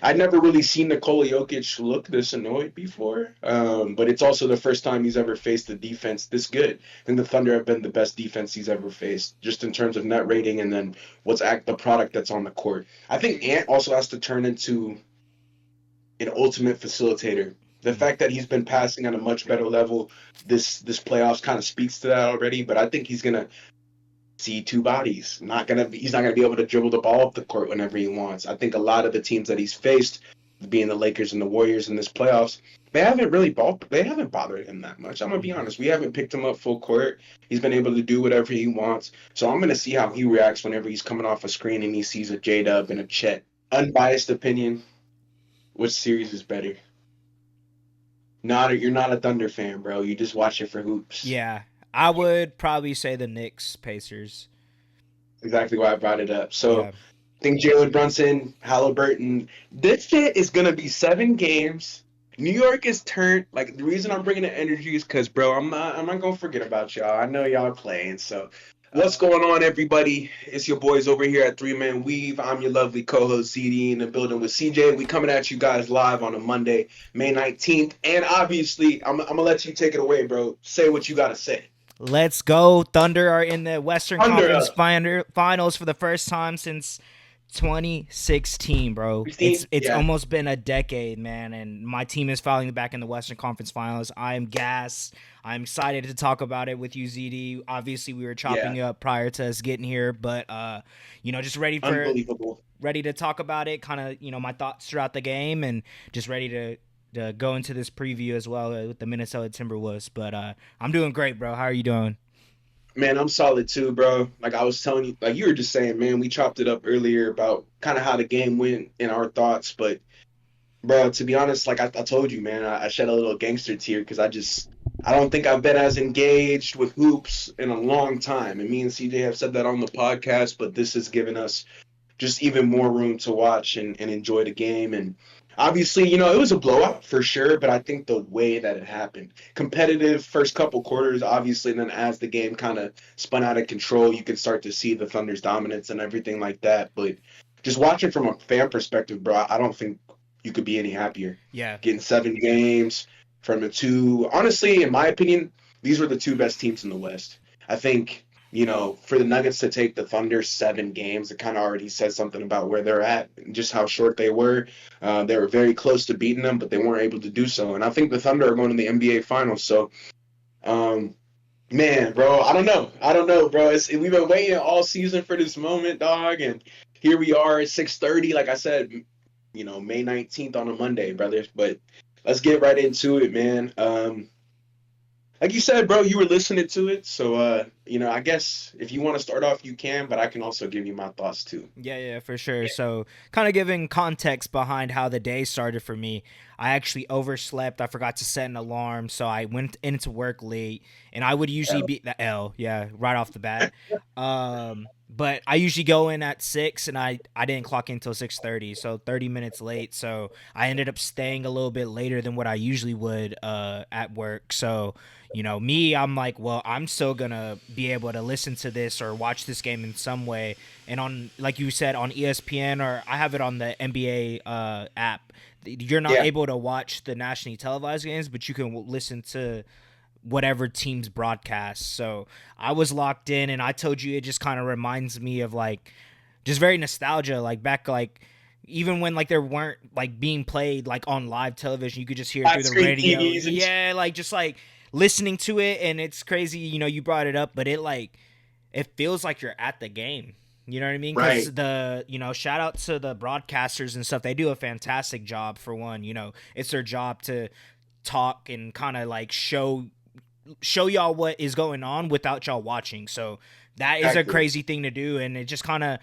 I'd never really seen Nikola Jokic look this annoyed before, but it's also the first time he's ever faced a defense this good. And the Thunder have been the best defense he's ever faced, just in terms of net rating and then the product that's on the court. I think Ant also has to turn into an ultimate facilitator. The Mm. fact that he's been passing at a much better level this playoffs kind of speaks to that already. But I think he's gonna see two bodies. He's not gonna be able to dribble the ball up the court whenever he wants. I think a lot of the teams that he's faced, being the Lakers and the Warriors in this playoffs, they haven't bothered him that much. I'm gonna be Mhm. honest. We haven't picked him up full court. He's been able to do whatever he wants. So I'm gonna see how he reacts whenever he's coming off a screen and he sees a J Dub and a Chet. Unbiased opinion, which series is better? You're not a Thunder fan, bro. You just watch it for hoops. Yeah, I would probably say the Knicks, Pacers. Exactly why I brought it up. So Yeah. I think Jalen Brunson, Halliburton. This shit is gonna be 7 games. New York is turned. Like the reason I'm bringing the energy is because, bro, I'm not gonna forget about y'all. I know y'all are playing. So what's going on, everybody? It's your boys over here at Three Man Weave. I'm your lovely co-host CD in the building with CJ. We coming at you guys live on a Monday, May 19th, and obviously I'm gonna let you take it away, bro. Say what you gotta say. Let's go. Thunder are in the Western Thunder Conference up. finals for the first time since 2016, bro. 16? It's Yeah. almost been a decade, man, and my team is finally back in the Western Conference Finals. I am gassed. I'm excited to talk about it with you, ZD. Obviously, we were Yeah. chopping up prior to us getting here, but just Unbelievable. ready to talk about it. Kind of, my thoughts throughout the game, and just ready to go into this preview as well with the Minnesota Timberwolves. But I'm doing great, bro. How are you doing? Man, I'm solid too, bro. Like I was telling you, like you were just saying, man, we chopped it up earlier about kind of how the game went and our thoughts. But, bro, to be honest, like I told you, man, I shed a little gangster tear because I don't think I've been as engaged with hoops in a long time. And me and CJ have said that on the podcast, but this has given us just even more room to watch and enjoy the game. And obviously, it was a blowout for sure, but I think the way that it happened, competitive first couple quarters, obviously, and then as the game kind of spun out of control, you could start to see the Thunder's dominance and everything like that. But just watching from a fan perspective, bro, I don't think you could be any happier. Yeah. Getting 7 games from the two, honestly, in my opinion, these were the two best teams in the West. I think for the Nuggets to take the Thunder 7 games, it kind of already says something about where they're at and just how short they were. They were very close to beating them, but they weren't able to do so. And I think the Thunder are going to the NBA Finals. So, um, man, bro, I don't know. I don't know, bro. We've been waiting all season for this moment, dog, and here we are at 6:30. Like I said, May 19th on a Monday, brothers. But let's get right into it, man. Like you said, bro, you were listening to it, so I guess if you want to start off, you can, but I can also give you my thoughts too. Yeah, yeah, for sure. So, kind of giving context behind how the day started for me, I actually overslept. I forgot to set an alarm, so I went into work late, and I would usually Yeah, be the L, yeah, right off the bat. But I usually go in at 6, and I didn't clock in until 6:30, so 30 minutes late. So I ended up staying a little bit later than what I usually would at work. So me, I'm like, well, I'm still gonna be able to listen to this or watch this game in some way, and on, like you said, on ESPN, or I have it on the NBA app. You're not yeah, able to watch the nationally televised games, but you can listen to whatever team's broadcast. So I was locked in, and I told you it just kind of reminds me of like just very nostalgia, like back like even when like there weren't like being played like on live television, you could just hear it flat through the screen radio. TVs and Yeah, like just like listening to it, and it's crazy. You brought it up, but it feels like you're at the game. You know what I mean? Because right, shout out to the broadcasters and stuff. They do a fantastic job for one. It's their job to talk and kind of like show y'all what is going on without y'all watching. So that is a exactly. crazy thing to do, and it just kind of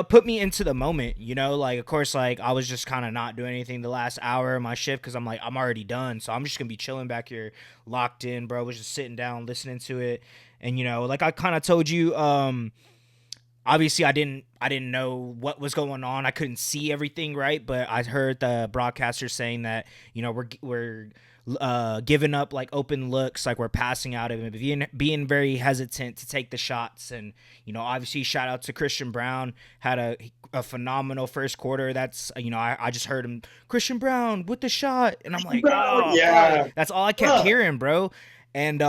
put me into the moment. Like of course, like I was just kind of not doing anything the last hour of my shift because I'm like I'm already done, so I'm just gonna be chilling back here, locked in, bro. Was just sitting down listening to it, and like I kind of told you, obviously I didn't know what was going on. I couldn't see everything right, but I heard the broadcaster saying that we're giving up like open looks, like we're passing out of him, being very hesitant to take the shots. And obviously, shout out to Christian Brown, had a phenomenal first quarter. That's I just heard him, Christian Brown with the shot, and I'm like, Bro, oh fuck, yeah. that's all I kept Huh. hearing, bro. And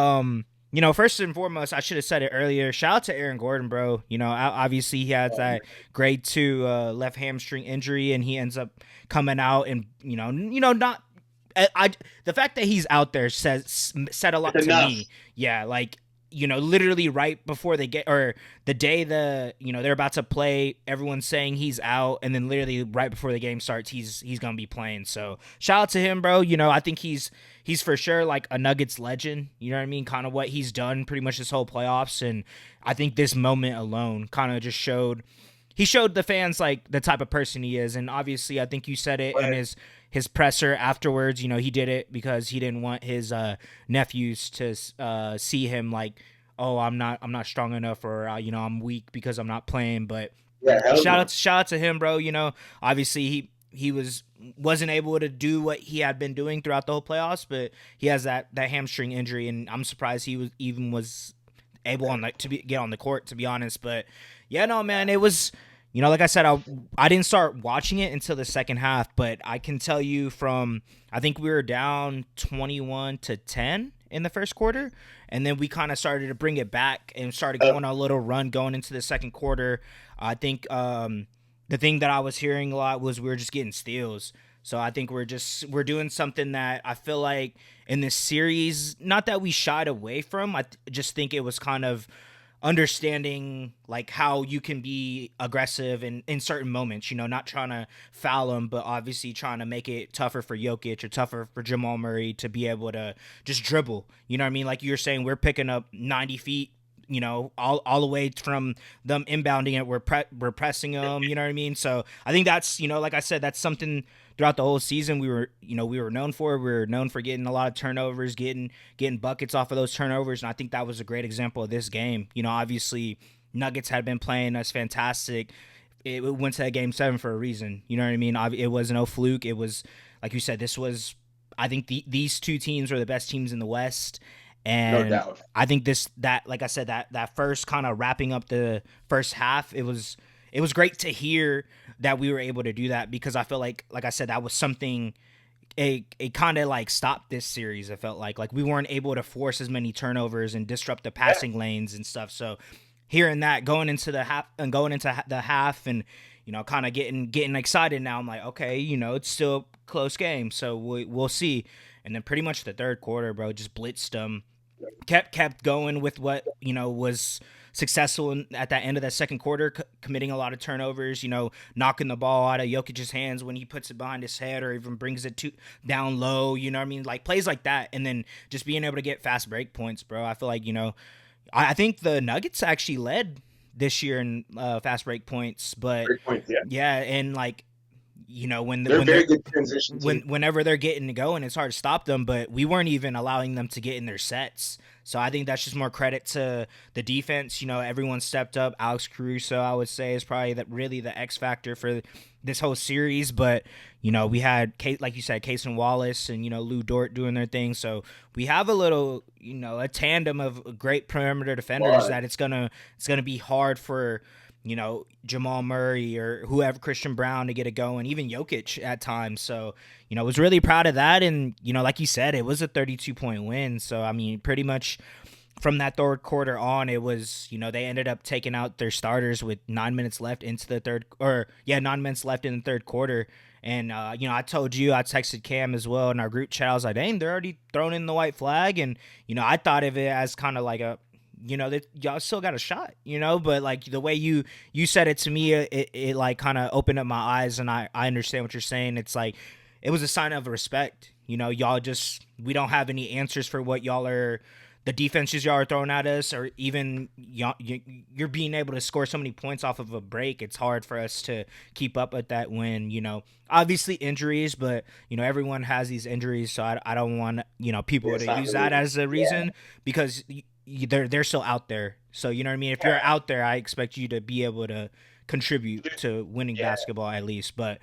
first and foremost, I should have said it earlier. Shout out to Aaron Gordon, bro. Obviously he had that grade 2 left hamstring injury, and he ends up coming out, and not. The fact that he's out there said a lot It's to enough. me. Yeah, like literally right before they get, or the day they're about to play, everyone's saying he's out, and then literally right before the game starts, he's gonna be playing. So shout out to him, bro. I think he's for sure like a Nuggets legend. You know what I mean? Kind of what he's done pretty much this whole playoffs, and I think this moment alone kind of just showed the fans like the type of person he is. And obviously, I think you said it in But his presser afterwards. He did it because he didn't want his nephews to see him like, oh, I'm not strong enough, or I'm weak because I'm not playing. But yeah, hell no. shout out to him, bro. Obviously he wasn't able to do what he had been doing throughout the whole playoffs, but he has that hamstring injury, and I'm surprised he was able to get on the court, to be honest. But yeah, no, man, it was, like I said, I didn't start watching it until the second half, but I can tell you from, I think we were down 21-10 in the first quarter, and then we kind of started to bring it back and started Uh, going on a little run going into the second quarter. I think the thing that I was hearing a lot was we were just getting steals. So I think we're doing something that I feel like in this series, not that we shied away from. Just think it was kind of understanding like how you can be aggressive in certain moments, not trying to foul him, but obviously trying to make it tougher for Jokic or tougher for Jamal Murray to be able to just dribble. You know what I mean? Like you were saying, we're picking up 90 feet, all the way from them inbounding it. We're pressing them, you know what I mean? So I think that's, like I said, that's something throughout the whole season we were known for. We were known for getting a lot of turnovers, getting buckets off of those turnovers, and I think that was a great example of this game. Obviously Nuggets had been playing us fantastic. It went to game 7 for a reason. You know what I mean? It was no fluke. It was, like you said, this was, I think these two teams were the best teams in the West. no And doubt. I think that like I said, that first kind of wrapping up the first half, it was great to hear that we were able to do that, because I feel like I said, that was something, it kind of like stopped this series. It felt like we weren't able to force as many turnovers and disrupt the Yeah, passing lanes and stuff. So hearing that going into the half, and kind of getting excited now, I'm like, okay, it's still a close game, so we'll see. And then pretty much the third quarter, bro, just blitzed them, kept going with what was successful at that end of that second quarter, committing a lot of turnovers, knocking the ball out of Jokic's hands when he puts it behind his head, or even brings it down low, you know what I mean, like plays like that. And then just being able to get fast break points, bro. I feel like I think the Nuggets actually led this year in fast break points, but great point. Yeah, yeah, and like when they're a when very they're good transition team. whenever they're getting going, it's hard to stop them. But we weren't even allowing them to get in their sets. So I think that's just more credit to the defense. Everyone stepped up. Alex Caruso, I would say, is probably really the X factor for this whole series. But we had, like you said, Case and Wallace and Lou Dort doing their thing. So we have a little, a tandem of great perimeter defenders But that it's gonna be hard for Jamal Murray or whoever, Christian Brown, to get it going, even Jokic at times. So, was really proud of that. And, like you said, it was a 32-point win. So, I mean, pretty much from that third quarter on, it was, they ended up taking out their starters with 9 minutes left into the 9 minutes left in the third quarter. And, I told you, I texted Cam as well in our group chat. I was like, dang, they're already throwing in the white flag. And, I thought of it as kind of like a, that y'all still got a shot, but like the way you said it to me, it like kind of opened up my eyes, and I understand what you're saying. It's like, it was a sign of respect. Y'all just, we don't have any answers for what the defenses y'all are throwing at us, or even you're being able to score so many points off of a break. It's hard for us to keep up with that when, obviously injuries, but, everyone has these injuries. So I don't want, people yeah, it's to not use that really. as a Yeah, reason, because they're still out there. So you know what I mean? If you're out there, I expect you to be able to contribute to winning yeah. basketball at least. But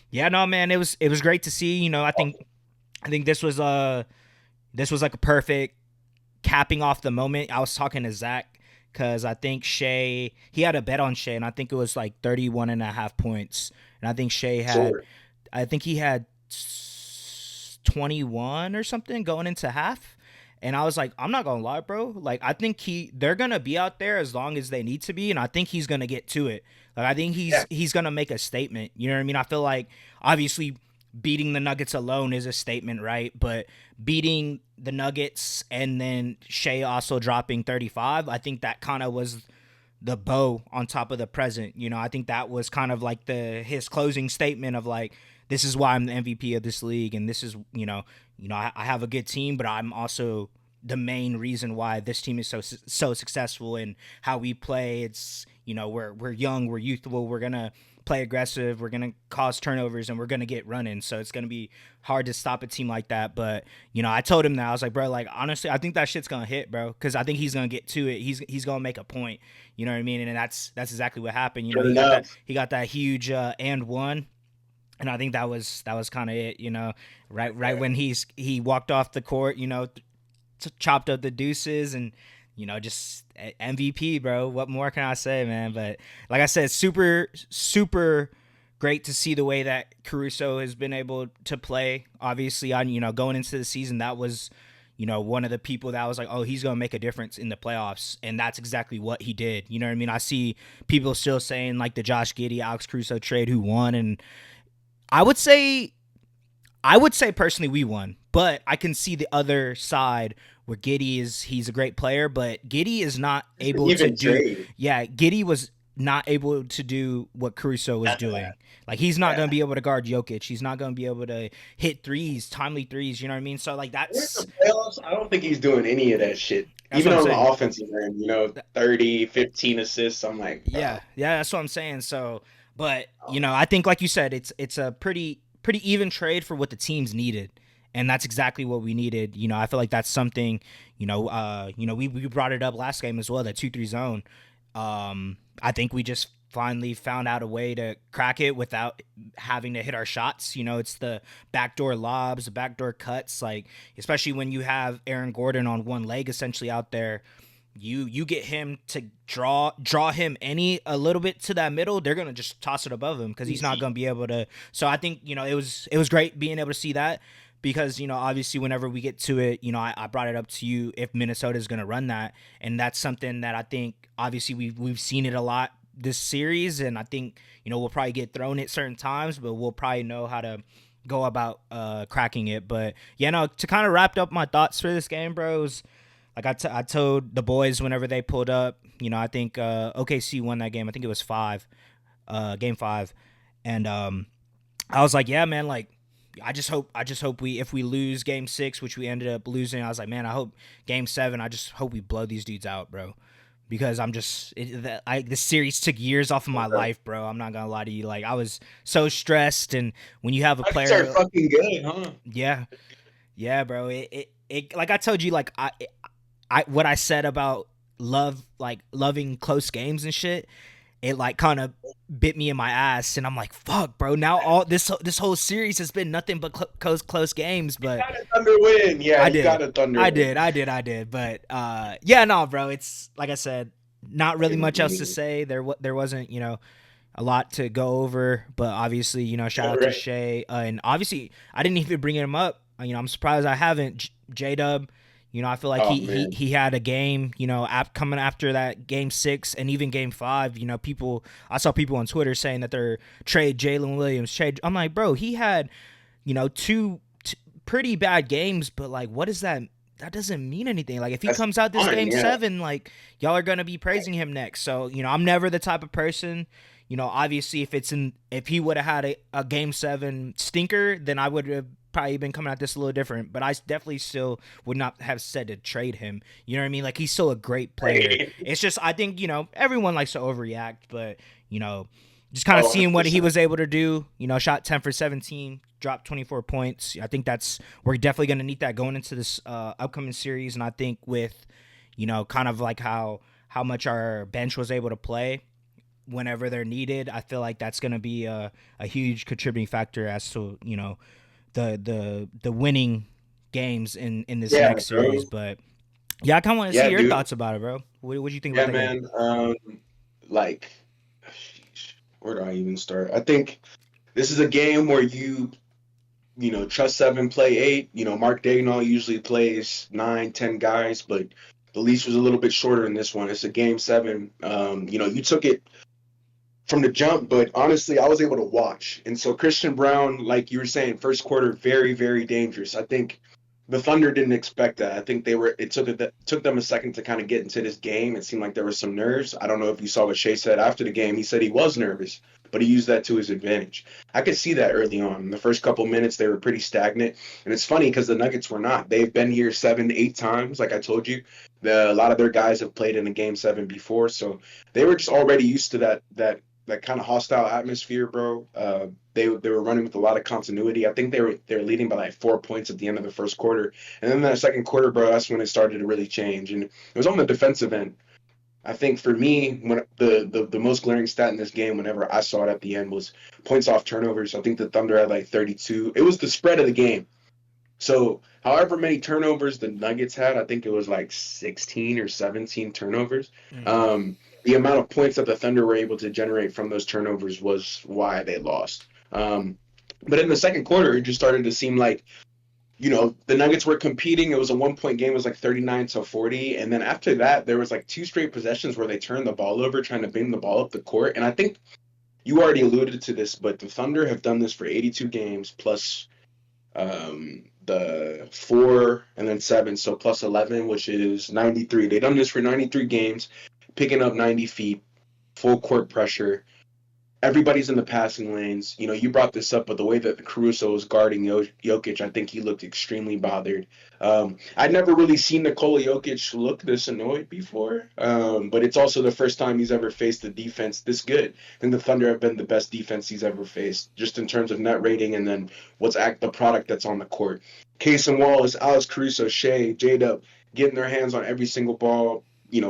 yeah, no, man, it was great to see. I think this was this was like a perfect capping off the moment. I was talking to Zach because I think Shea, he had a bet on Shea, and I think it was like 31.5 points. And I think Shea had, Sure. I think he had 21 or something going into half. And I was like, I'm not gonna lie, bro. Like, I think they're gonna be out there as long as they need to be, and I think he's gonna get to it. Like, I think Yeah. he's gonna make a statement. You know what I mean? I feel like obviously beating the Nuggets alone is a statement, right? But beating the Nuggets and then Shea also dropping 35, I think that kind of was the bow on top of the present. You know, I think that was kind of like his closing statement of like, this is why I'm the MVP of this league, and this is, I have a good team, but I'm also the main reason why this team is so successful and how we play. It's, we're young, we're youthful, we're gonna play aggressive, we're gonna cause turnovers, and we're gonna get running. So it's gonna be hard to stop a team like that. But I told him that I was like, bro, like honestly, I think that shit's gonna hit, bro, because I think he's gonna get to it. He's gonna make a point. You know what I mean? And that's exactly what happened. Sure He got that enough. he got that huge and one. And I think that was kind of it, right when he walked off the court, chopped up the deuces and just MVP, bro. What more can I say, man? But like I said, super super great to see the way that Caruso has been able to play. Obviously, on going into the season, that was one of the people that was like, oh, he's gonna make a difference in the playoffs, and that's exactly what he did. You know what I mean? I see people still saying like the Josh Giddey, Alex Caruso trade, who won, and I would say personally we won, but I can see the other side where he's a great player, but Giddey is not It's an able to even do. trade. Yeah, Giddey was not able to do what Caruso was After doing. that. Like he's not Yeah. going to be able to guard Jokic. He's not going to be able to hit threes, timely threes. You know what I mean? So like In that's the playoffs, I don't think he's doing any of that shit. that's Even what I'm on the saying. offensive end, 30, 15 assists. I'm like, Yeah, bro. yeah, that's what I'm saying. So, but Oh, I think like you said, it's a pretty even trade for what the teams needed, and that's exactly what we needed. I feel like that's something. We brought it up last game as well. That 2-3 zone. I think we just finally found out a way to crack it without having to hit our shots. It's the backdoor lobs, the backdoor cuts, like especially when you have Aaron Gordon on one leg essentially out there. You get him to draw him a little bit to that middle, they're gonna just toss it above him because he's not easy. gonna be able to. So I think it was great being able to see that because obviously whenever we get to it, I brought it up to you if Minnesota is gonna run that, and that's something that I think obviously we've seen it a lot this series, and I think we'll probably get thrown at certain times, but we'll probably know how to go about cracking it. But yeah, no, to kind of wrap up my thoughts for this game, bros. Like I told the boys whenever they pulled up, I think OKC won that game. I think it was game five, and I was like, yeah, man, like I just hope if we lose game six, which we ended up losing, I was like, man, I hope game seven, I just hope we blow these dudes out, bro. Because this series took years off of my Okay. life, bro. I'm not gonna lie to you. Like I was so stressed, and when you have a Nuggets are player, fucking good, huh? yeah, yeah, bro. It like I told you, like I what I said about loving close games and shit, it like kind of bit me in my ass, and I'm like, fuck, bro. Now all this whole series has been nothing but close games, You but got a Thunder win. Yeah, I you got did, a Thunder I win. did, I did, I did. But yeah, no, bro. It's like I said, not really much else to say. There wasn't a lot to go over, but obviously shout Yeah, out to right. Shea, and obviously I didn't even bring him up. I'm surprised I haven't. J Dub, I feel like Oh he he man. he had a game, coming after that game six and even game five. I saw people on Twitter saying that they're trade Jalen Williams. Trade. I'm like, bro, he had two pretty bad games, but like, what is that? That doesn't mean anything. Like, if he That's comes out this fine. game Yeah. seven, like y'all are gonna be praising him next. So I'm never the type of person. Obviously, if he would have had a game seven stinker, then I would have probably been coming at this a little different. But I definitely still would not have said to trade him. You know what I mean? Like he's still a great player. Right. It's just I think everyone likes to overreact, but you know just kind of Oh, seeing what he 100%. was able to do. Shot 10 for 17, dropped 24 points. I think we're definitely going to need that going into this upcoming series. And I think with, kind of like how much our bench was able to play whenever they're needed, I feel like that's going to be a huge contributing factor as to, the winning games in this Yeah, next series. bro. But yeah, I kind of want to see Yeah, your dude. thoughts about it, bro. What do you think Yeah, about that game? man. Like, sheesh, where do I even start? I think this is a game where trust seven, play eight. Mark Dagnall usually plays 9, 10 guys, but the leash was a little bit shorter in this one. It's a game seven. You took it from the jump, but honestly, I was able to watch. And so Christian Brown, like you were saying, first quarter, very, very dangerous. I think the Thunder didn't expect that. I think it took them a second to kind of get into this game. It seemed like there was some nerves. I don't know if you saw what Shea said after the game. He said he was nervous, but he used that to his advantage. I could see that early on. In the first couple minutes, they were pretty stagnant. And it's funny because the Nuggets were not. They've been here 7, 8 times, like I told you. A lot of their guys have played in a game seven before, so they were just already used to that kind of hostile atmosphere, bro. They were running with a lot of continuity. I think they were leading by like 4 points at the end of the first quarter, and then that second quarter, bro, that's when it started to really change. And it was on the defensive end. I think for me, when the most glaring stat in this game, whenever I saw it at the end, was points off turnovers. I think the Thunder had like 32. It was the spread of the game. So, however many turnovers the Nuggets had, I think it was like 16 or 17 turnovers. Mm-hmm. The amount of points that the Thunder were able to generate from those turnovers was why they lost. But in the second quarter, it just started to seem like, the Nuggets were competing. It was a 1 point game. It was like 39-40. And then after that, there was like two straight possessions where they turned the ball over, trying to bring the ball up the court. And I think you already alluded to this, but the Thunder have done this for 82 games plus the 4 and then 7, so plus 11, which is 93. They've done this for 93 games, picking up 90 feet, full court pressure. Everybody's in the passing lanes. You brought this up, but the way that Caruso was guarding Jokic, I think he looked extremely bothered. I'd never really seen Nikola Jokic look this annoyed before, but it's also the first time he's ever faced a defense this good. I think the Thunder have been the best defense he's ever faced, just in terms of net rating and then the product that's on the court. Case and Wallace, Alex Caruso, Shea, J-Dub, getting their hands on every single ball,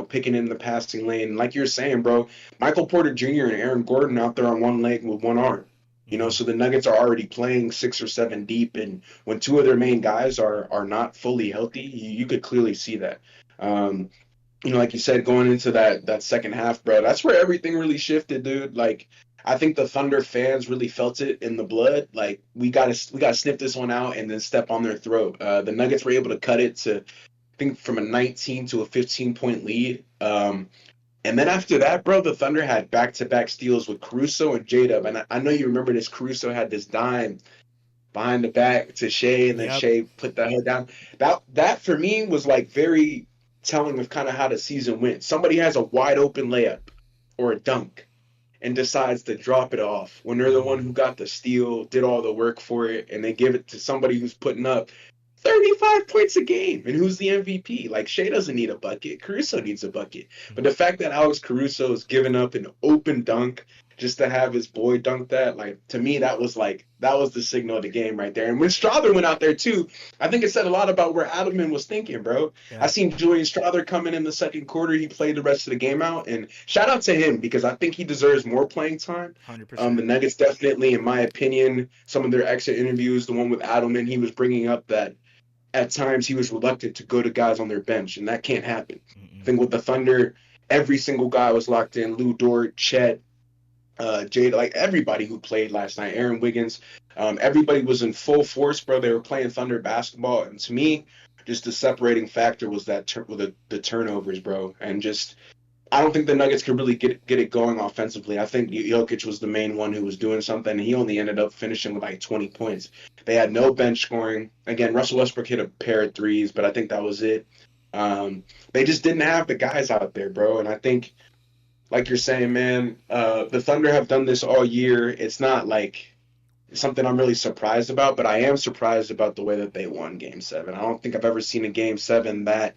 picking in the passing lane. Like you're saying, bro, Michael Porter Jr. and Aaron Gordon out there on one leg with one arm. Mm-hmm. So the Nuggets are already playing 6 or 7 deep, and when two of their main guys are not fully healthy, you could clearly see that. Like you said, going into that second half, bro, that's where everything really shifted, dude. Like, I think the Thunder fans really felt it in the blood. Like, we gotta sniff this one out and then step on their throat. The Nuggets were able to cut it to, I think, from a 19 to a 15-point lead. And then after that, bro, the Thunder had back-to-back steals with Caruso and J-Dub. And I know you remember this. Caruso had this dime behind the back to Shea, and then Yep. Shea put that hood down. That for me was like very telling of kind of how the season went. Somebody has a wide open layup or a dunk and decides to drop it off when they're the one Mm-hmm. who got the steal, did all the work for it, and they give it to somebody who's putting up 35 points a game. And who's the MVP? Like, Shea doesn't need a bucket. Caruso needs a bucket. But the fact that Alex Caruso is giving up an open dunk just to have his boy dunk that, like, to me, that was the signal of the game right there. And when Strother went out there too, I think it said a lot about where Adelman was thinking, bro. I Yep. seen Julian Strother come in the second quarter. He played the rest of the game out. And shout out to him because I think he deserves more playing time. The 100%. Nuggets definitely, in my opinion, some of their exit interviews, the one with Adelman, he was bringing up that at times he was reluctant to go to guys on their bench, and that can't happen. I Mm-mm. think with the Thunder, every single guy was locked in. Lou Dort, Chet, Jade, like everybody who played last night, Aaron Wiggins, everybody was in full force, bro. They were playing Thunder basketball, and to me, just the separating factor was the turnovers, bro, and just I don't think the Nuggets could really get it going offensively. I think Jokic was the main one who was doing something, and he only ended up finishing with like 20 points. They had no bench scoring. Again, Russell Westbrook hit a pair of threes, but I think that was it. They just didn't have the guys out there, bro. And I think, like you're saying, man, the Thunder have done this all year. It's not like something I'm really surprised about, but I am surprised about the way that they won Game 7. I don't think I've ever seen a Game 7 that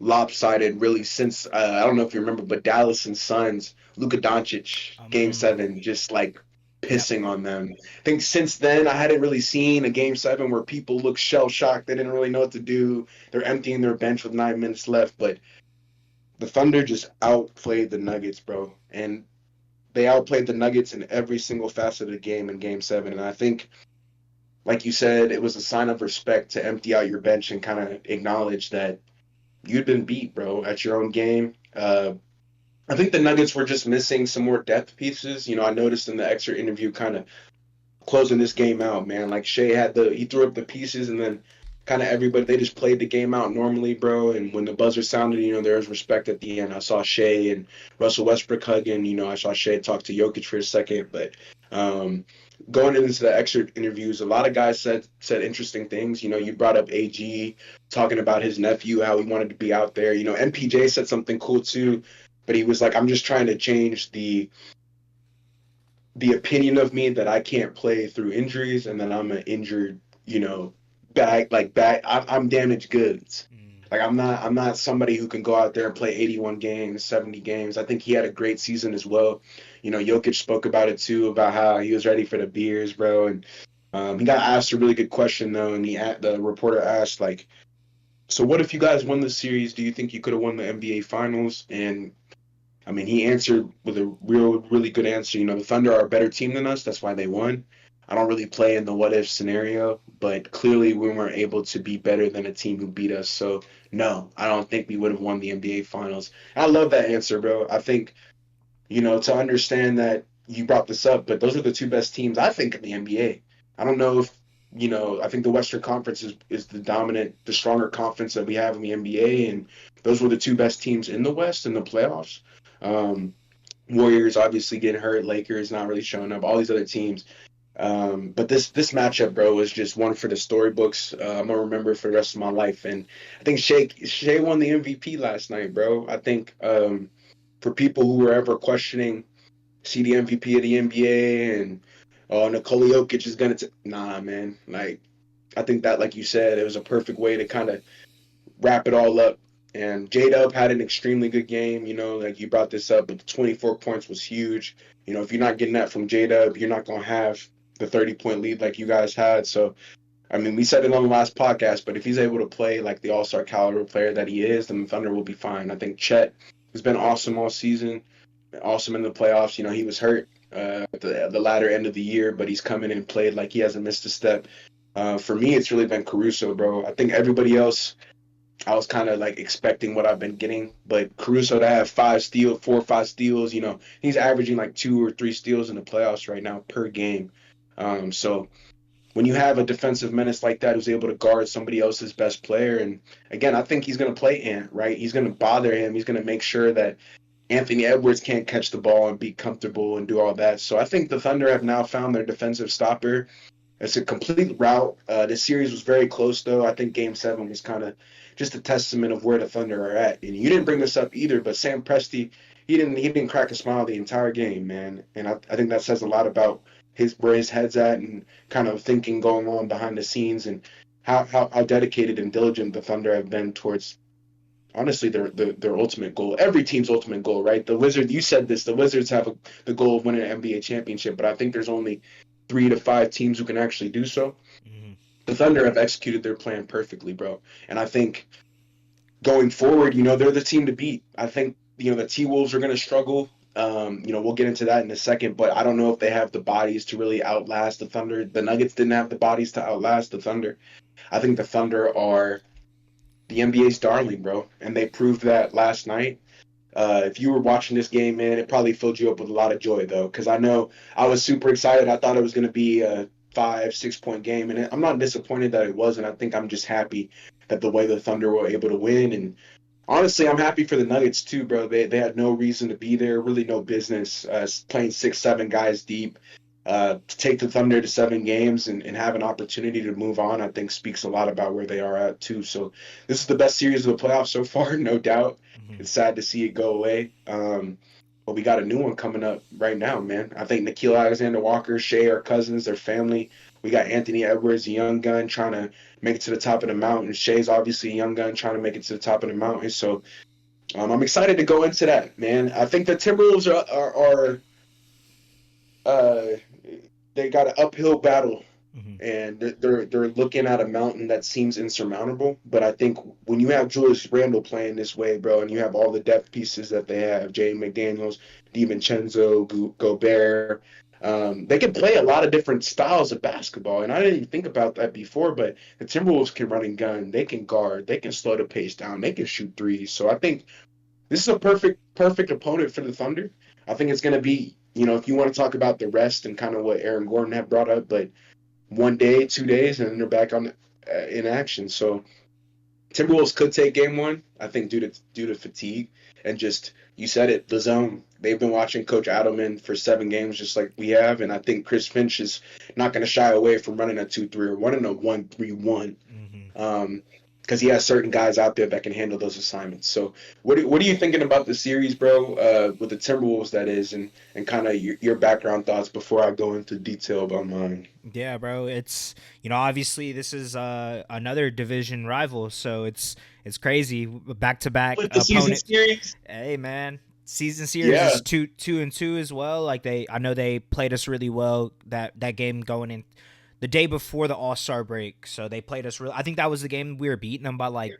lopsided really since I don't know if you remember, but Dallas and Suns, Luka Doncic, Game Mm. 7, just like Yep. pissing on them. I think since then I hadn't really seen a Game 7 where people look shell shocked. They didn't really know what to do. They're emptying their bench with 9 minutes left, but the Thunder just outplayed the Nuggets, bro, and they outplayed the Nuggets in every single facet of the game in Game 7. And I think like you said, it was a sign of respect to empty out your bench and kind of acknowledge that you'd been beat, bro, at your own game. I think the Nuggets were just missing some more depth pieces. You know, I noticed in the extra interview kind of closing this game out, man. Like Shea had he threw up the pieces and then kind of everybody, they just played the game out normally, bro. And when the buzzer sounded, you know, there was respect at the end. I saw Shea and Russell Westbrook hugging, you know, I saw Shea talk to Jokic for a second, but um, going into the extra interviews, a lot of guys said interesting things. You know, you brought up AG talking about his nephew, how he wanted to be out there. You know, MPJ said something cool too, but he was like, I'm just trying to change the opinion of me that I can't play through injuries and that I'm an injured, you know, bag. I'm damaged goods. Mm. Like I'm not somebody who can go out there and play 81 games, 70 games. I think he had a great season as well. You know, Jokic spoke about it too, about how he was ready for the beers, bro. And he got asked a really good question though, and the reporter asked like, so what if you guys won the series? Do you think you could have won the NBA Finals? And I mean, he answered with a really good answer. You know, the Thunder are a better team than us. That's why they won. I don't really play in the what if scenario, but clearly we weren't able to be better than a team who beat us. So, no, I don't think we would have won the NBA Finals. And I love that answer, bro. I think, you know, to understand that you brought this up, but those are the two best teams, I think, in the NBA. I don't know if, you know, I think the Western Conference is the dominant, the stronger conference that we have in the NBA, and those were the two best teams in the West in the playoffs. Um, Warriors obviously getting hurt, Lakers not really showing up, all these other teams. But this matchup, bro, was just one for the storybooks. I'm gonna remember for the rest of my life. And I think Shea won the MVP last night, bro. I think for people who were ever questioning, see the MVP of the NBA and Nikola Jokic is gonna nah, man. Like I think that, like you said, it was a perfect way to kind of wrap it all up. And J-Dub had an extremely good game. You know, like you brought this up, but the 24 points was huge. You know, if you're not getting that from J-Dub, you're not going to have the 30-point lead like you guys had. So, I mean, we said it on the last podcast, but if he's able to play like the all-star caliber player that he is, then the Thunder will be fine. I think Chet has been awesome all season, awesome in the playoffs. You know, he was hurt at the latter end of the year, but he's come in and played like he hasn't missed a step. For me, it's really been Caruso, bro. I think everybody else I was kind of like expecting what I've been getting, but Caruso to have 4 or 5 steals, you know, he's averaging like 2 or 3 steals in the playoffs right now per game. So when you have a defensive menace like that who's able to guard somebody else's best player, and again, I think he's going to play Ant, right? He's going to bother him. He's going to make sure that Anthony Edwards can't catch the ball and be comfortable and do all that. So I think the Thunder have now found their defensive stopper. It's a complete route. This series was very close, though. I think Game 7 was kind of just a testament of where the Thunder are at. And you didn't bring this up either, but Sam Presti, he didn't crack a smile the entire game, man. And I think that says a lot about where his head's at and kind of thinking going on behind the scenes and how dedicated and diligent the Thunder have been towards honestly their ultimate goal. Every team's ultimate goal, right? The Wizards, you said this, the Wizards have the goal of winning an NBA championship, but I think there's only 3 to 5 teams who can actually do so. Mm-hmm. The Thunder have executed their plan perfectly, bro. And I think going forward, you know, they're the team to beat. I think, you know, the T-Wolves are going to struggle. You know, we'll get into that in a second, but I don't know if they have the bodies to really outlast the Thunder. The Nuggets didn't have the bodies to outlast the Thunder. I think the Thunder are the NBA's darling, bro, and they proved that last night. If you were watching this game, man, it probably filled you up with a lot of joy, though, because I know I was super excited. I thought it was going to be a 5, 6 point game, and I'm not disappointed that it wasn't. I think I'm just happy that the way the Thunder were able to win, and honestly, I'm happy for the Nuggets too, bro. They had no reason to be there, really no business playing 6, 7 guys deep. To take the Thunder to 7 games and have an opportunity to move on, I think speaks a lot about where they are at too. So this is the best series of the playoffs so far, no doubt. Mm-hmm. It's sad to see it go away. But we got a new one coming up right now, man. I think Nickeil Alexander-Walker, Shea are cousins, their family. We got Anthony Edwards, a young gun, trying to make it to the top of the mountain. Shea's obviously a young gun trying to make it to the top of the mountain. So I'm excited to go into that, man. I think the Timberwolves are uh, they got an uphill battle, Mm-hmm. and they're looking at a mountain that seems insurmountable. But I think when you have Julius Randle playing this way, bro, and you have all the depth pieces that they have, Jay McDaniels, DiVincenzo, Gobert, They can play a lot of different styles of basketball, and I didn't even think about that before. But the Timberwolves can run and gun, they can guard, they can slow the pace down, they can shoot threes. So I think this is a perfect opponent for the Thunder. I think it's going to be, if you want to talk about the rest and kind of what Aaron Gordon had brought up, but 1 day, 2 days, and then they're back on in action. So Timberwolves could take game one, I think, due to fatigue and just you said it, the zone. They've been watching Coach Adelman for 7 games, just like we have, and I think Chris Finch is not going to shy away from running a 2-3 or running a 1-3-1, because he has certain guys out there that can handle those assignments. So, what are you thinking about the series, bro? With the Timberwolves, that is, and kind of your background thoughts before I go into detail about mine. Yeah, bro. It's obviously this is another division rival, so it's crazy. Back to back With the season opponent. series, Hey man, season series yeah, is 2-2 as well. Like I know they played us really well that game going in the day before the All-Star break. So they played us really. I think that was the game we were beating them by like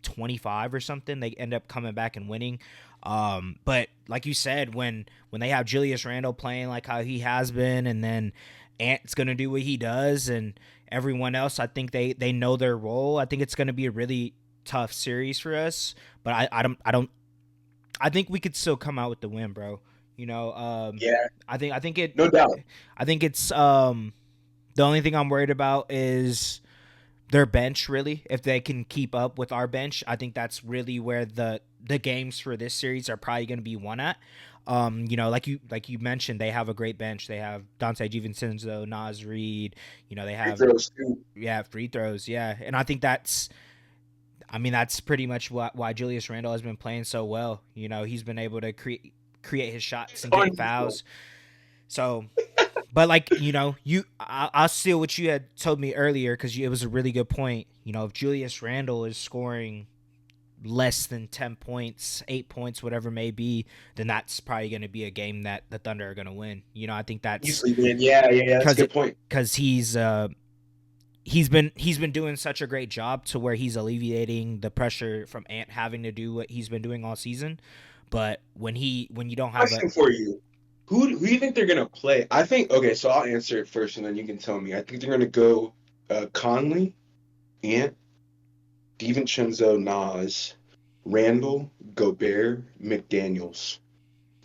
25 or something. They end up coming back and winning. But like you said, when they have Julius Randle playing like how he has been, and then Ant's gonna do what he does, and everyone else, I think they know their role. I think it's gonna be a really tough series for us. But I think we could still come out with the win, bro. yeah, I think it. no doubt. I think it's the only thing I'm worried about is their bench. Really, if they can keep up with our bench, I think that's really where the games for this series are probably going to be won at. Like you mentioned, they have a great bench. They have Dante DiVincenzo, Naz Reid. They have free throws. Yeah, and I think that's pretty much why Julius Randle has been playing so well. He's been able to create his shots and get fouls. So, but like I'll steal what you had told me earlier because it was a really good point. If Julius Randle is scoring less than 10 points, 8 points, whatever it may be, then that's probably going to be a game that the Thunder are going to win. I think that's Easily win. Yeah, that's a good point. Because he's been doing such a great job to where he's alleviating the pressure from Ant having to do what he's been doing all season. But when you don't have Question for you. Who do you think they're gonna play? I think so I'll answer it first and then you can tell me. I think they're gonna go Conley, Ant, DiVincenzo, Nas, Randall, Gobert, McDaniels.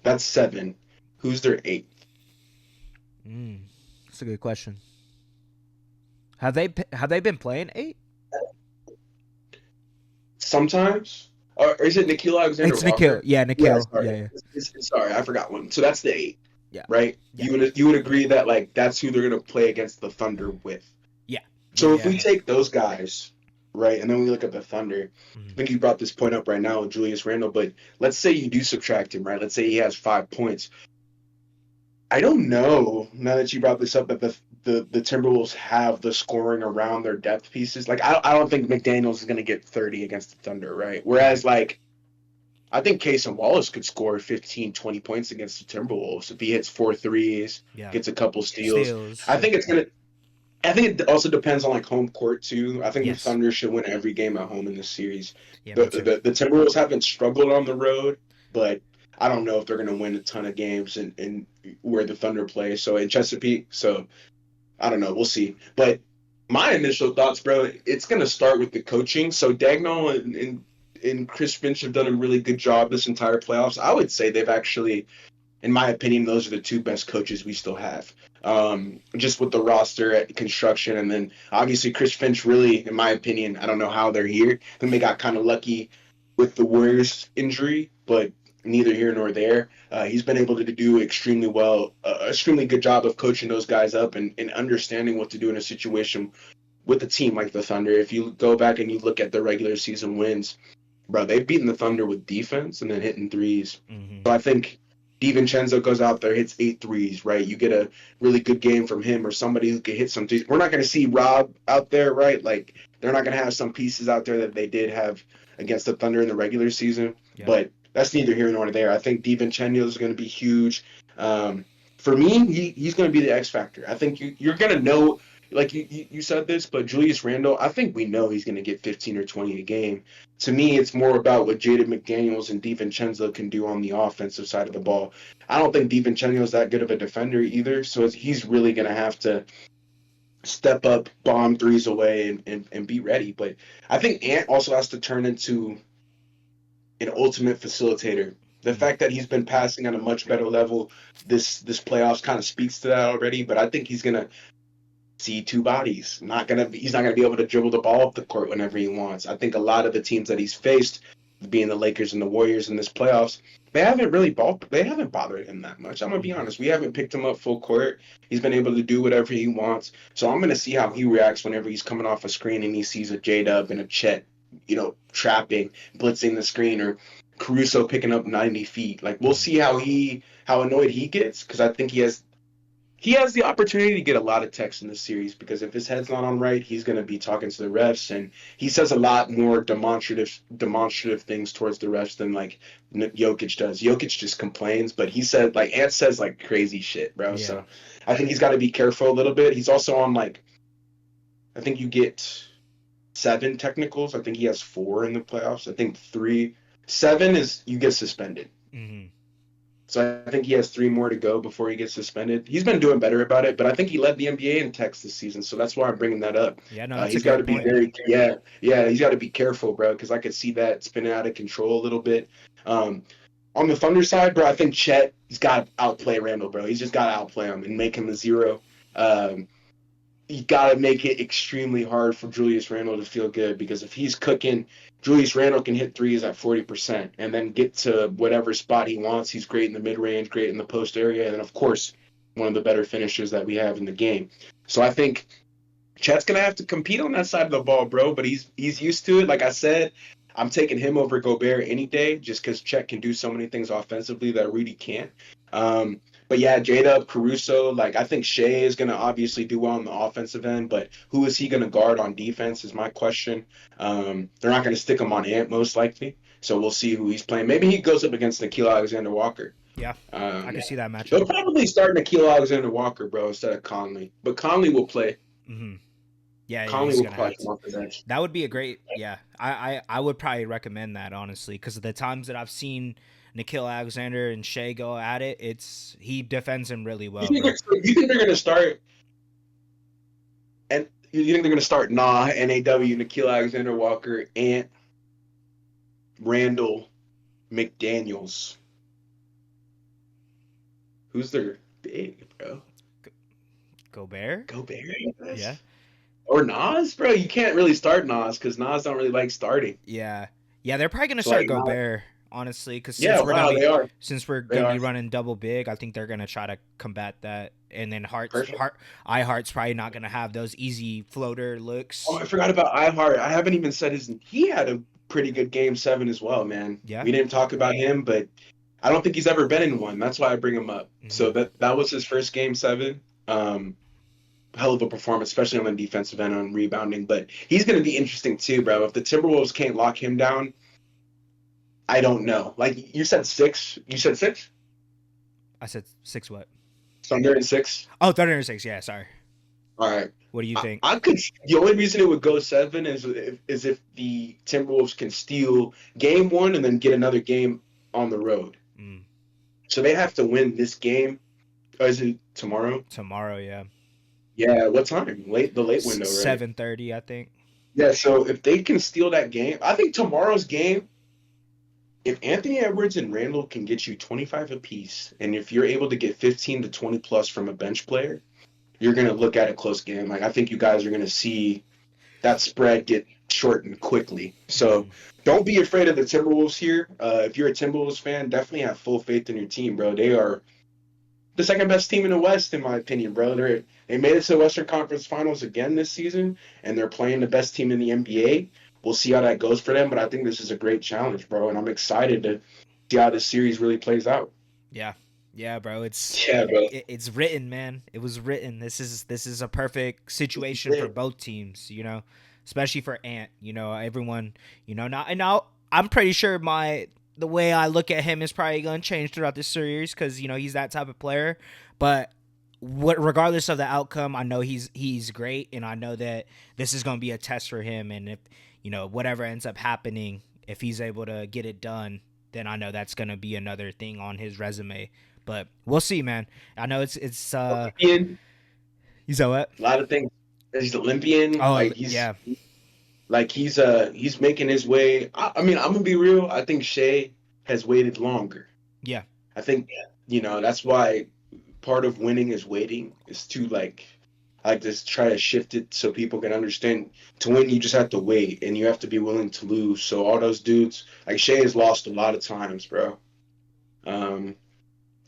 That's 7. Who's their 8th? That's a good question. Have they been playing 8? Sometimes. Or is it Nickeil Alexander? It's Nickeil. Yeah, Nickeil. Sorry. Yeah. Sorry, I forgot one. So that's the 8. Yeah. Right? Yeah. You would agree that like that's who they're gonna play against the Thunder with. Yeah. So if we take those guys, right, and then we look at the Thunder, I think you brought this point up right now with Julius Randle, but let's say you do subtract him, right? Let's say he has 5 points. I don't know, now that you brought this up, that the Timberwolves have the scoring around their depth pieces. Like, I don't think McDaniels is going to get 30 against the Thunder, right? Whereas, like, I think Cason Wallace could score 15, 20 points against the Timberwolves if he hits 4 threes, gets a couple steals. I think it also depends on like home court too. I think the Thunder should win every game at home in this series. Yeah, the Timberwolves haven't struggled on the road, but I don't know if they're going to win a ton of games in where the Thunder play. So in Chesapeake, so I don't know. We'll see. But my initial thoughts, bro, it's going to start with the coaching. So Dagnall and Chris Finch have done a really good job this entire playoffs. I would say they've actually, in my opinion, those are the 2 best coaches we still have. Just with the roster at construction, and then obviously Chris Finch really, in my opinion, I don't know how they're here. I think they got kind of lucky with the Warriors injury, but neither here nor there. He's been able to do extremely good job of coaching those guys up and understanding what to do in a situation with a team like the Thunder. If you go back and you look at the regular season wins, bro, they've beaten the Thunder with defense and then hitting threes. So I think DiVincenzo goes out there, hits 8 threes, right? You get a really good game from him or somebody who can hit some threes. We're not going to see Rob out there, right? Like, they're not going to have some pieces out there that they did have against the Thunder in the regular season. Yeah. But that's neither here nor there. I think DiVincenzo is going to be huge. For me, he's going to be the X factor. I think you're going to know like you said this, but Julius Randle, I think we know he's going to get 15 or 20 a game. To me, it's more about what Jaden McDaniels and DiVincenzo can do on the offensive side of the ball. I don't think DiVincenzo is that good of a defender either, so he's really going to have to step up, bomb threes away, and be ready. But I think Ant also has to turn into an ultimate facilitator. The fact that he's been passing at a much better level this playoffs kind of speaks to that already. But I think he's gonna see two bodies. He's not gonna be able to dribble the ball up the court whenever he wants. I think a lot of the teams that he's faced, being the Lakers and the Warriors in this playoffs, they haven't bothered him that much. I'm gonna be honest. We haven't picked him up full court. He's been able to do whatever he wants. So I'm gonna see how he reacts whenever he's coming off a screen and he sees a J-Dub and a Chet, trapping, blitzing the screen, or Caruso picking up 90 feet. Like, we'll see how annoyed he gets, because I think he has the opportunity to get a lot of texts in this series, because if his head's not on right, he's going to be talking to the refs, and he says a lot more demonstrative things towards the refs than like Jokic does. Jokic just complains, but Ant says like crazy shit, bro. Yeah. So I think he's got to be careful a little bit. He's also on I think you get 7 technicals. I think he has 4 in the playoffs. I think 7 is you get suspended. Mm-hmm. So I think he has 3 more to go before he gets suspended. He's been doing better about it, but I think he led the NBA in techs this season, so that's why I'm bringing that up. Yeah, no, he's got to be he's got to be careful, bro, because I could see that spinning out of control a little bit. On the Thunder side, bro, I think Chet, he's got to outplay Randall, bro. He's just got to outplay him and make him a 0. You got to make it extremely hard for Julius Randle to feel good, because if he's cooking, Julius Randle can hit threes at 40% and then get to whatever spot he wants. He's great in the mid-range, great in the post area, and, of course, one of the better finishers that we have in the game. So I think Chet's going to have to compete on that side of the ball, bro, but he's used to it. Like I said, I'm taking him over Gobert any day, just because Chet can do so many things offensively that Rudy can't. But yeah, J-Dub, Caruso, I think Shea is going to obviously do well on the offensive end, but who is he going to guard on defense is my question. They're not going to stick him on Ant, most likely, so we'll see who he's playing. Maybe he goes up against Nickeil Alexander-Walker. Yeah, I can see that matchup. They'll probably start Nickeil Alexander-Walker, bro, instead of Conley. But Conley will play. Mm-hmm. Yeah, Conley will probably come off the bench. That would be a great, I would probably recommend that, honestly, because of the times that I've seen Nickeil Alexander and Shea go at it, he defends him really well. You think they're gonna start, and you think they're gonna start NAW, Nickeil Alexander-Walker, Ant, Randall, McDaniels? Who's their big, bro? Gobert. Yeah. Or Nas, bro. You can't really start Nas because Nas don't really like starting. Yeah, they're probably gonna start Gobert. Honestly, because since we're gonna be running double big, I think they're gonna try to combat that. And then iHeart's probably not gonna have those easy floater looks. Oh, I forgot about iHeart. I haven't even said he had a pretty good game 7 as well, man. Yeah, we didn't talk about him, but I don't think he's ever been in one. That's why I bring him up. Mm-hmm. So that was his first game 7. Hell of a performance, especially on the defensive end on rebounding. But he's gonna be interesting too, bro. If the Timberwolves can't lock him down, I don't know. Like, you said 6. You said 6? I said 6 what? Thunder and 6? Oh, Thunder and 6. Yeah, sorry. All right. What do you think? The only reason it would go 7 is if the Timberwolves can steal game 1 and then get another game on the road. Mm. So they have to win this game. Or is it tomorrow? Tomorrow, yeah. Yeah, what time? The late window, right? 7:30, I think. Yeah, so if they can steal that game, I think tomorrow's game, if Anthony Edwards and Randall can get you 25 apiece, and if you're able to get 15 to 20 plus from a bench player, you're going to look at a close game. I think you guys are going to see that spread get shortened quickly. So don't be afraid of the Timberwolves here. If you're a Timberwolves fan, definitely have full faith in your team, bro. They are the second best team in the West, in my opinion, bro. They made it to the Western Conference Finals again this season, and they're playing the best team in the NBA. We'll see how that goes for them, but I think this is a great challenge, bro, and I'm excited to see how this series really plays out. Yeah, bro. It's written, man. It was written. This is a perfect situation for both teams, especially for Ant. Everyone, now I'm pretty sure the way I look at him is probably going to change throughout this series because he's that type of player, but regardless of the outcome, I know he's great, and I know that this is going to be a test for him. And if whatever ends up happening, if he's able to get it done, then I know that's going to be another thing on his resume. But we'll see, man. I know it's Olympian, he's a what? a lot of things. He's Olympian. Oh yeah, He's making his way. I mean, I'm gonna be real. I think Shea has waited longer. yeah, I think that's why part of winning is waiting. Is to like just try to shift it so people can understand. To win, you just have to wait, and you have to be willing to lose. So all those dudes, like Shea, has lost a lot of times, bro. Um,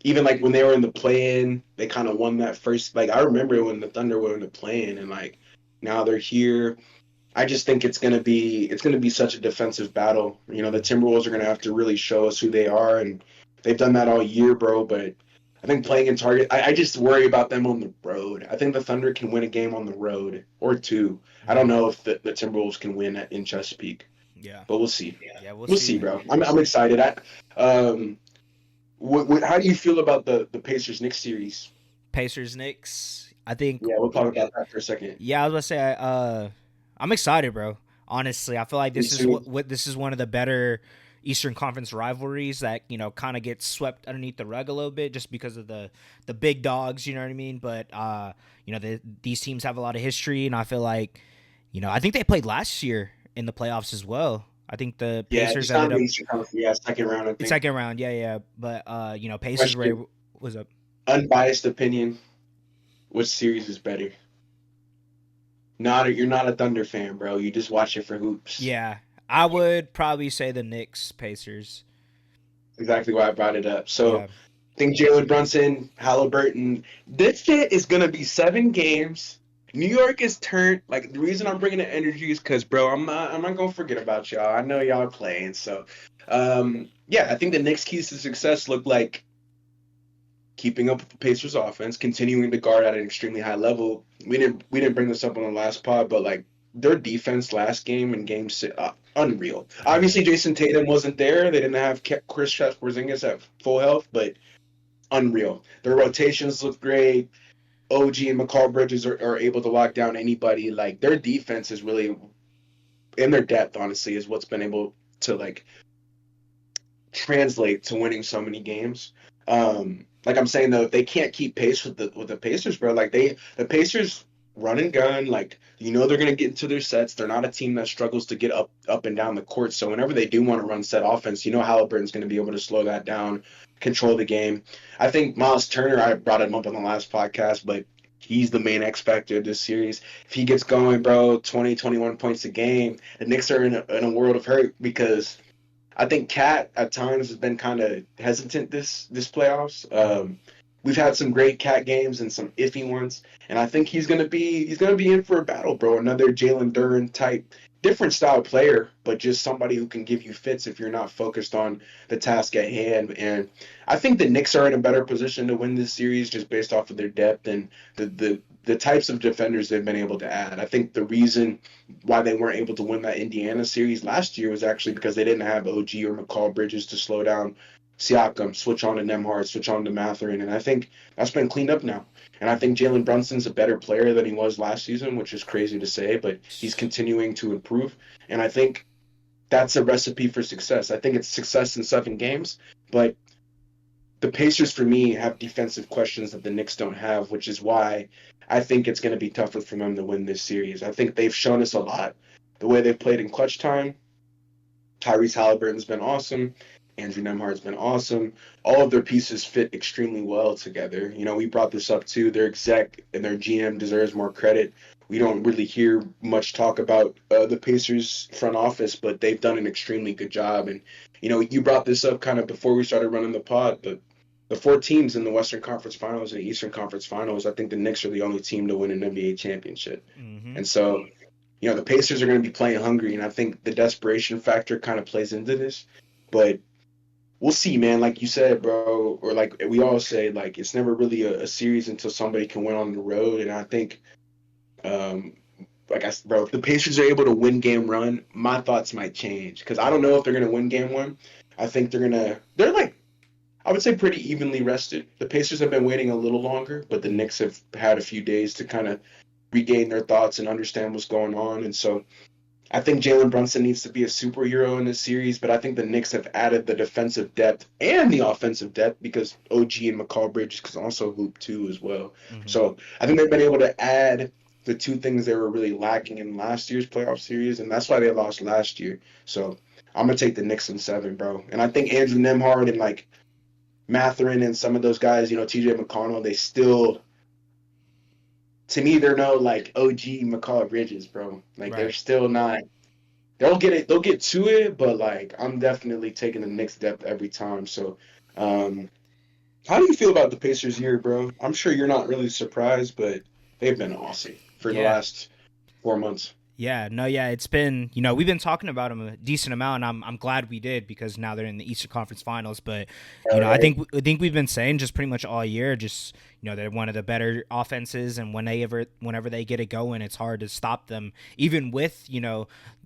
Even like when they were in the play-in, they kind of won that first. Like I remember when the Thunder were in the play-in, and like now they're here. I just think it's gonna be such a defensive battle. The Timberwolves are gonna have to really show us who they are, and they've done that all year, bro. But I think playing in Target, I just worry about them on the road. I think the Thunder can win a game on the road or two. I don't know if the Timberwolves can win in Chesapeake, yeah, but we'll see. yeah. We'll see, bro. I'm excited. How do you feel about the Pacers Knicks series? Pacers Knicks. I think. Yeah, we'll talk about that for a second. Yeah, I was gonna say. I'm excited, bro. Honestly, I feel like Me this is too. what this is one of the better Eastern Conference rivalries that kind of gets swept underneath the rug a little bit just because of the big dogs. You know what I mean? But these teams have a lot of history, and I feel like I think they played last year in the playoffs as well. I think the Yeah, Pacers it's not ended the up Eastern Conference. Yeah, second round, I think. second round. Yeah, yeah. But Pacers were Question, able, was up. unbiased opinion. Which series is better? You're not a Thunder fan, bro. You just watch it for hoops. Yeah, I would probably say the Knicks Pacers. Exactly why I brought it up. So Yeah. I think Jalen Brunson, Halliburton. This shit is gonna be 7 games. New York is turned. Like the reason I'm bringing the energy is because, bro, I'm not gonna forget about y'all. I know y'all are playing. So, yeah, I think the Knicks' keys to success look like keeping up with the Pacers offense, continuing to guard at an extremely high level. We didn't bring this up on the last pod, but like their defense last game and game six, unreal. Yeah. Obviously, Jason Tatum wasn't there. They didn't have Chris Porzingis at full health, but unreal. Their rotations look great. OG and McCall Bridges are able to lock down anybody. Like their defense is really, in their depth, honestly, is what's been able to like translate to winning so many games. Like I'm saying though, if they can't keep pace with the Pacers, bro, like the Pacers run and gun, like they're gonna get into their sets. They're not a team that struggles to get up and down the court. So whenever they do want to run set offense, Halliburton's gonna be able to slow that down, control the game. I think Miles Turner, I brought him up on the last podcast, but he's the main X factor of this series. If he gets going, bro, 20, 21 points a game, the Knicks are in a world of hurt because I think Cat at times has been kind of hesitant this playoffs. We've had some great Cat games and some iffy ones, and I think he's gonna be in for a battle, bro. Another Jalen Duren type, different style player, but just somebody who can give you fits if you're not focused on the task at hand. And I think the Knicks are in a better position to win this series just based off of their depth and the types of defenders they've been able to add. I think the reason why they weren't able to win that Indiana series last year was actually because they didn't have OG or McCall Bridges to slow down Siakam, switch on to Nemhard, switch on to Mathurin, and I think that's been cleaned up now. And I think Jalen Brunson's a better player than he was last season, which is crazy to say, but he's continuing to improve. And I think that's a recipe for success. I think it's success in 7 games, but the Pacers, for me, have defensive questions that the Knicks don't have, which is why I think it's going to be tougher for them to win this series. I think they've shown us a lot. The way they've played in clutch time, Tyrese Halliburton's been awesome. Andrew Nemhard's been awesome. All of their pieces fit extremely well together. We brought this up too. Their exec and their GM deserves more credit. We don't really hear much talk about the Pacers front office, but they've done an extremely good job. And, you brought this up kind of before we started running the pod, but the 4 teams in the Western Conference Finals and the Eastern Conference Finals, I think the Knicks are the only team to win an NBA championship. Mm-hmm. And so, the Pacers are going to be playing hungry, and I think the desperation factor kind of plays into this. But we'll see, man. Like you said, bro, or like we all say, like it's never really a series until somebody can win on the road. And I think, bro, if the Pacers are able to win game run, my thoughts might change because I don't know if they're gonna win game one. I think they're like I would say pretty evenly rested. The Pacers have been waiting a little longer, but the Knicks have had a few days to kind of regain their thoughts and understand what's going on. And so I think Jalen Brunson needs to be a superhero in this series, but I think the Knicks have added the defensive depth and the offensive depth because OG and McCall Bridges can also hoop too as well. Mm-hmm. So I think they've been able to add the two things they were really lacking in last year's playoff series, and that's why they lost last year. So I'm gonna take the Knicks in 7, bro. And I think Andrew Nembhard and like Matherin and some of those guys, TJ McConnell, they still, to me, they're no like OG McCall Bridges, bro. Like they're Right. still not. They'll get to it, but like I'm definitely taking the Knicks depth every time. So, how do you feel about the Pacers year, bro? I'm sure you're not really surprised, but they've been awesome for the Yeah. last 4 months. Yeah, no, yeah, it's been, we've been talking about them a decent amount, and I'm glad we did because now they're in the Eastern Conference Finals. But All right. I think we've been saying just pretty much all year, just they're one of the better offenses, and whenever they get it going, it's hard to stop them. Even with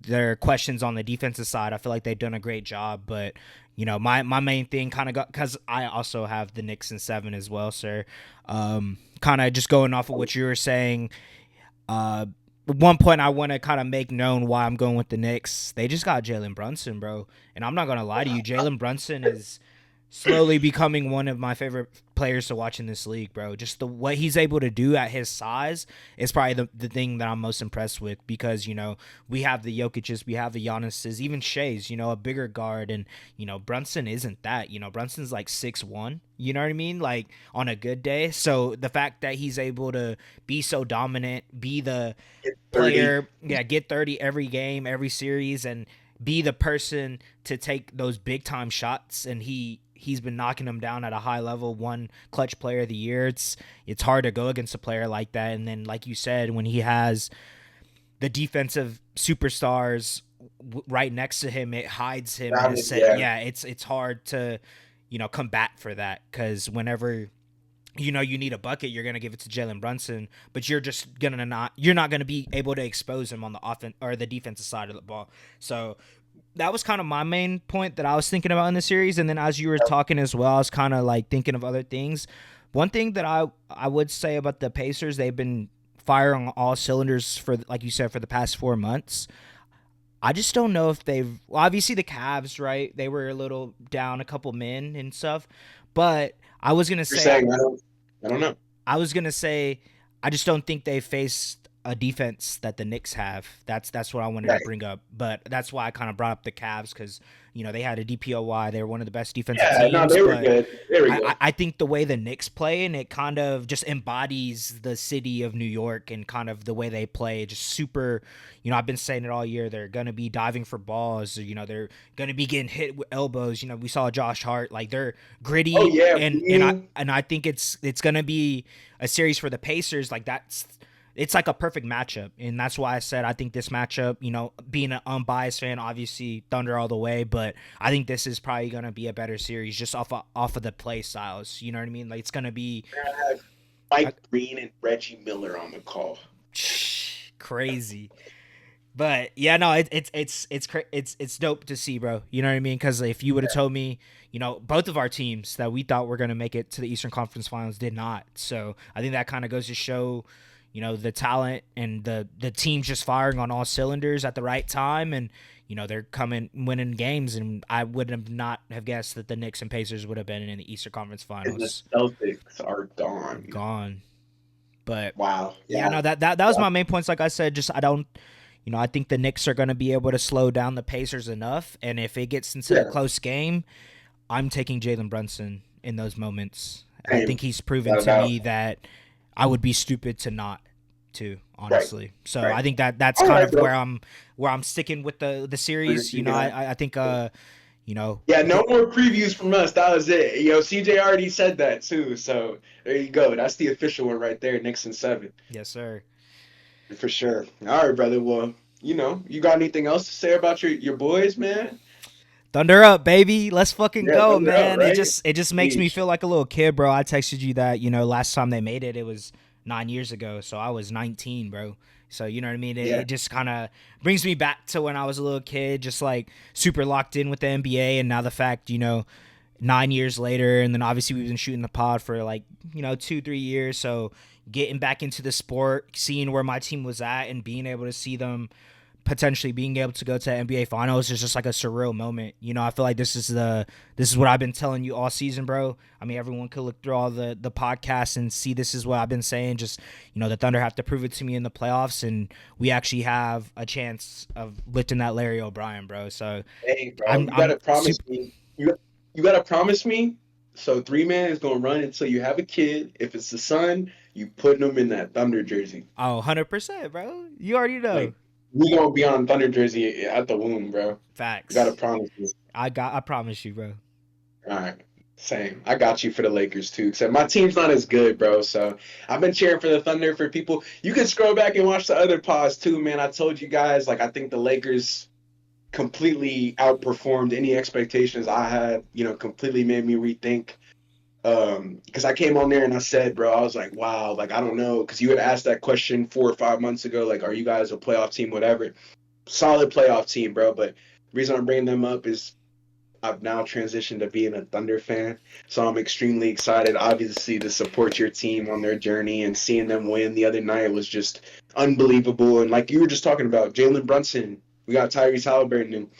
their questions on the defensive side, I feel like they've done a great job. But my main thing kind of got, because I also have the Knicks in 7 as well, sir. Kind of just going off of what you were saying. At one point, I want to kind of make known why I'm going with the Knicks. They just got Jalen Brunson, bro, and I'm not gonna lie to you. Jalen Brunson is slowly becoming one of my favorite players to watch in this league, bro. Just what he's able to do at his size is probably the thing that I'm most impressed with because, we have the Jokic's, we have the Giannis's, even Shea's, a bigger guard. And, Brunson isn't that. Brunson's like 6'1", you know what I mean? Like on a good day. So the fact that he's able to be so dominant, be the 30. player, yeah, get 30 every game, every series, and be the person to take those big time shots, and he's been knocking them down at a high level. One clutch player of the year. It's hard to go against a player like that. And then, like you said, when he has the defensive superstars right next to him, it hides him in his set. Yeah. Yeah, it's hard to combat for that because whenever you need a bucket, you're gonna give it to Jalen Brunson, but you're not gonna be able to expose him on the offense or the defensive side of the ball. So that was kind of my main point that I was thinking about in the series. And then as you were talking as well, I was kind of like thinking of other things. One thing that I would say about the Pacers, they've been firing on all cylinders for, like you said, for the past 4 months. I just don't know if obviously the Cavs, right? They were a little down a couple men and stuff, but I was gonna You're say saying I don't know. I was gonna say I just don't think they faced a defense that the Knicks have. That's what I wanted to Right. bring up. But that's why I kind of brought up the Cavs because they had a DPOY. They were one of the best defensive Yeah, no, teams. they were But good. They were good. I think the way the Knicks play, and it kind of just embodies the city of New York and kind of the way they play. Just super. I've been saying it all year. They're gonna be diving for balls. They're gonna be getting hit with elbows. We saw Josh Hart. Like they're Oh gritty, yeah, and I think it's gonna be a series for the Pacers. Like it's like a perfect matchup, and that's why I said I think this matchup, being an unbiased fan, obviously Thunder all the way, but I think this is probably gonna be a better series just off of the play styles. You know what I mean? Like it's gonna be we're gonna have Mike Green and Reggie Miller on the call. crazy. But yeah, no, it's dope to see, bro. You know what I mean? Because if you would have told me, both of our teams that we thought were gonna make it to the Eastern Conference Finals did not. So I think that kind of goes to show, the talent and the team's just firing on all cylinders at the right time, and they're coming winning games. And I would have not have guessed that the Knicks and Pacers would have been in the Eastern Conference And the Finals. Celtics are gone. Gone. But Wow. yeah, Yeah. no, that was my main points. Like I said, just I don't. I think the Knicks are going to be able to slow down the Pacers enough, and if it gets into a Yeah. close game, I'm taking Jalen Brunson in those moments. I Same. think he's proven Without a to doubt. me that I would be stupid to not to, Right. honestly. So Right. I think that's All kind right, of bro. where I'm sticking with the series. I think Yeah, no more previews from us. That was it. CJ already said that too. So there you go. That's the official one right there. Knicks in 7 yes, sir. for sure. All right, brother. Well, you got anything else to say about your boys, man? Thunder up, baby. Let's fucking Yeah, go, thunder out, man. It right? just makes me Yeesh. feel like a little kid, bro. I texted you that, last time they made it was 9 years ago. So I was 19, bro. So you know what I mean? Yeah. It just kind of brings me back to when I was a little kid, just like super locked in with the NBA. And now the fact, 9 years later, and then obviously we've been shooting the pod for like 2-3 years. So getting back into the sport, seeing where my team was at, and being able to see them potentially being able to go to the NBA Finals is just like a surreal moment. I feel like this is what I've been telling you all season, bro. I mean, everyone could look through all the podcasts and see this is what I've been saying. Just the Thunder have to prove it to me in the playoffs, and we actually have a chance of lifting that Larry O'Brien, bro. So Hey, bro, I'm you I'm gotta promise super. me. You gotta promise me. So Three Man is gonna run until you have a kid. If it's the son, you putting him in that Thunder jersey. Oh, 100%, bro. You already know. Like we gonna be on Thunder jersey at the womb, bro. You gotta Facts. promise me. I promise you, bro. All right. Same. I got you for the Lakers too. Except my team's not as good, bro. So I've been cheering for the Thunder for people. You can scroll back and watch the other pods too, man. I told you guys, like I think the Lakers completely outperformed any expectations I had, completely made me rethink. Because I came on there and I said, bro, I was like, wow, like I don't know, because you had asked that question 4 or 5 months ago, like, are you guys a playoff team, whatever. Solid playoff team, bro. But the reason I'm bringing them up is I've now transitioned to being a Thunder fan, so I'm extremely excited, obviously, to support your team on their journey, and seeing them win the other night was just unbelievable. And like you were just talking about, Jalen Brunson, we got Tyrese Halliburton, and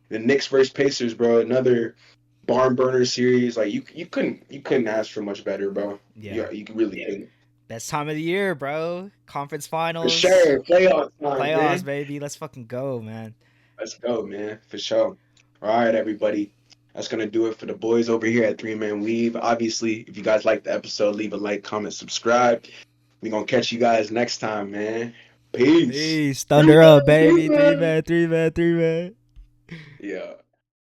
the Knicks versus Pacers, bro. Another barn burner series. Like you couldn't ask for much better, bro. Yeah. You really couldn't. Best time of the year, bro. Conference For finals, sure, playoff time, playoffs, man. baby. Let's fucking go, man. Let's go, man. For sure. All right, everybody. That's gonna do it for the boys over here at Three Man Weave. Obviously, if you guys liked the episode, leave a like, comment, subscribe. We're gonna catch you guys next time, man. Peace. Peace. Thunder up, baby. Three man, three man, three man. Yeah.